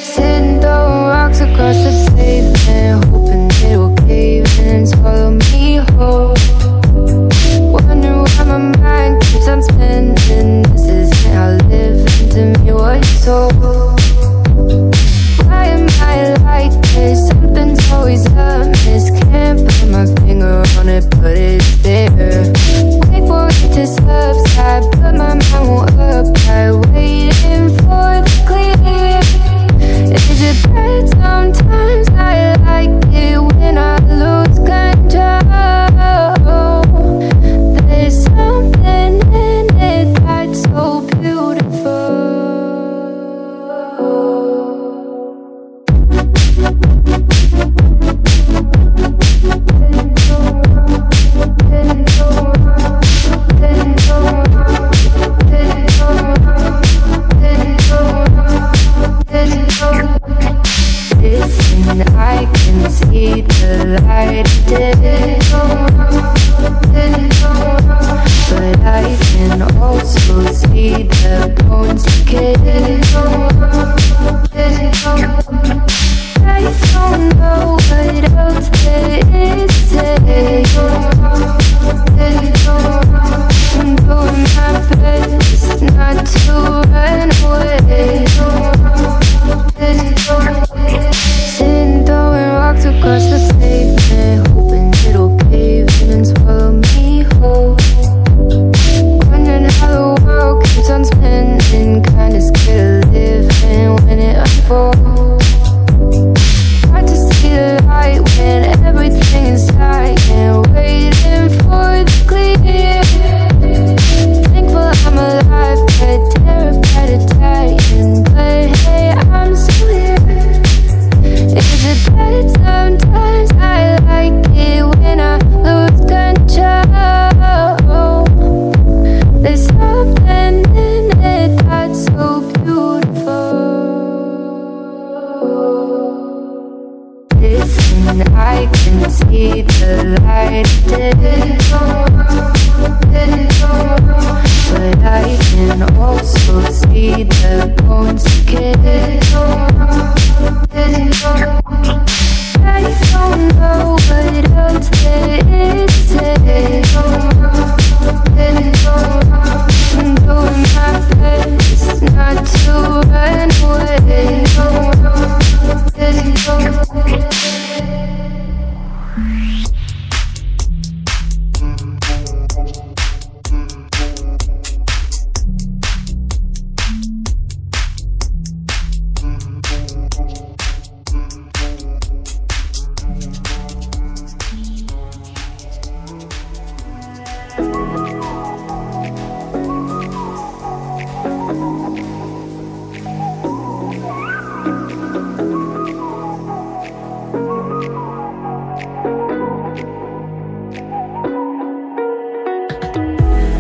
Sitting throwing rocks across the pavement, hoping it'll cave in and swallow me whole. Wondering why my mind keeps on spinning. This isn't how living to me was told. Why am I like this? Something's always amiss. Can't put my finger on it, but it's there. Wait for it to subside, but my mind won't apply. Waiting for the clear. Is it bad? Sometimes I like it when I lose control. There's something in it that's so beautiful. Listen, I can see the light today, but I can also see the bones decay. I don't know what else there is to say. I'm doing my best not to run away. Sitting throwing rocks across the pavement, hoping it'll cave in and swallow me whole. Wondering how the world keeps on spinning, kinda scared of living when it unfolds. Hard to see the light when everything is silent, waiting for the clear. Thankful I'm alive, but terrified of dying. But hey, I'm still here. Is it bad? Sometimes I like it when I lose control. There's something in it that's so beautiful. Listen, I can see the light today, but I can also see the bones decay. I don't know what else there is to say. I'm doing my best not to run away.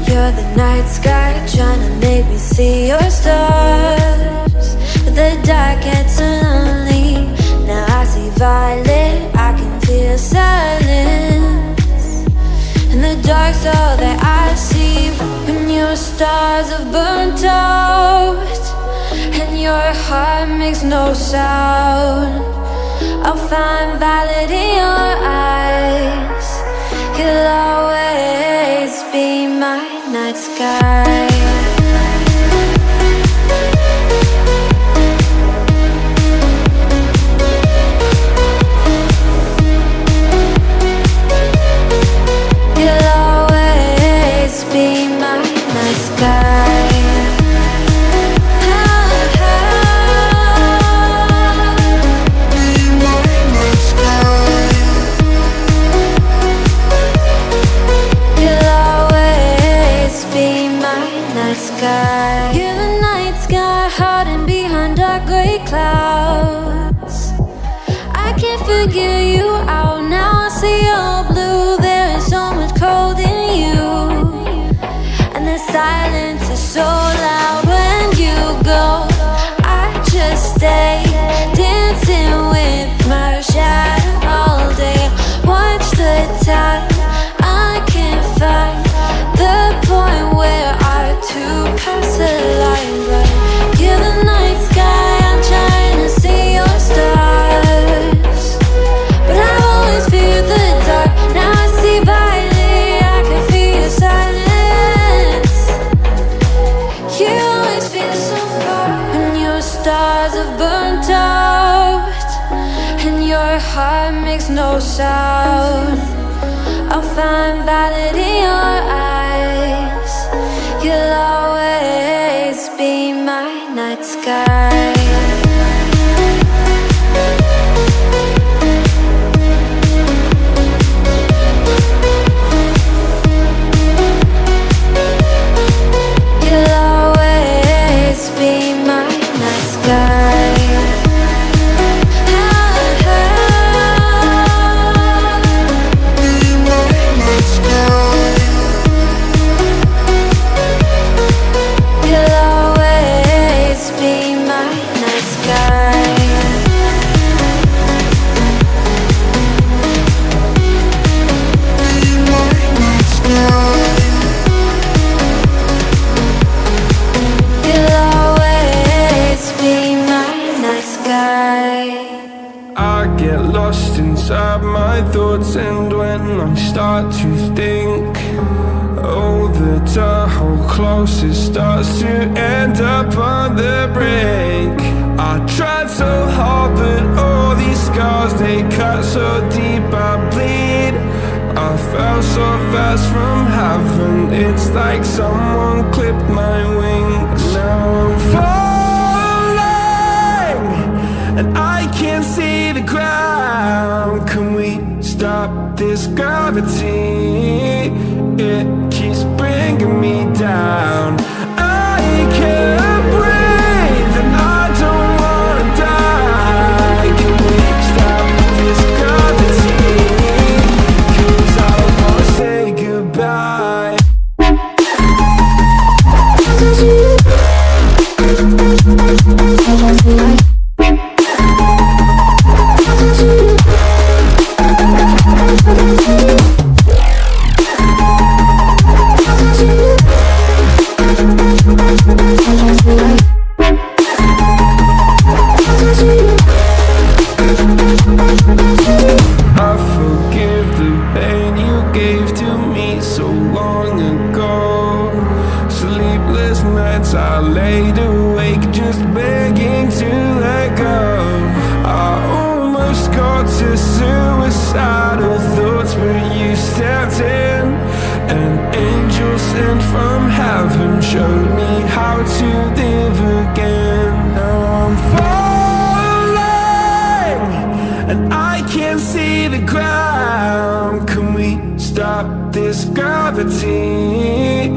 You're the night sky trying to make me see your stars, but the dark gets so lonely. Now I see violet, I can feel silence. And the dark's all that I see when your stars have burnt out and your heart makes no sound. I'll find violet in your eyes. You'll always be my night sky. You'll always be my night sky. You're the night sky hiding behind dark gray clouds. I can't figure you out now. I see you're blue. There is so much cold in you, and the silence is so loud when you go. I just stay dancing with my shadow all day. Watch the time. I can't find the point where I to pass the line. stars have burnt out, and your heart makes no sound. I'll find valid in your eyes. You'll always be my night sky. Inside my thoughts, and when I start to think, oh, the hole close, it starts to end up on the brink. I tried so hard, but all these scars, they cut so deep, I bleed. I fell so fast from heaven, it's like someone clipped my wings. Now I'm falling, and I can't see the ground. Can we stop this gravity? It keeps bringing me down. I can't breathe and I don't wanna die. Can we stop this gravity? 'Cause I don't wanna say goodbye. I laid awake just begging to let go. I almost got to suicidal thoughts, but you stepped in. An angel sent from heaven showed me how to live again. Now I'm falling, and I can't see the ground. Can we stop this gravity?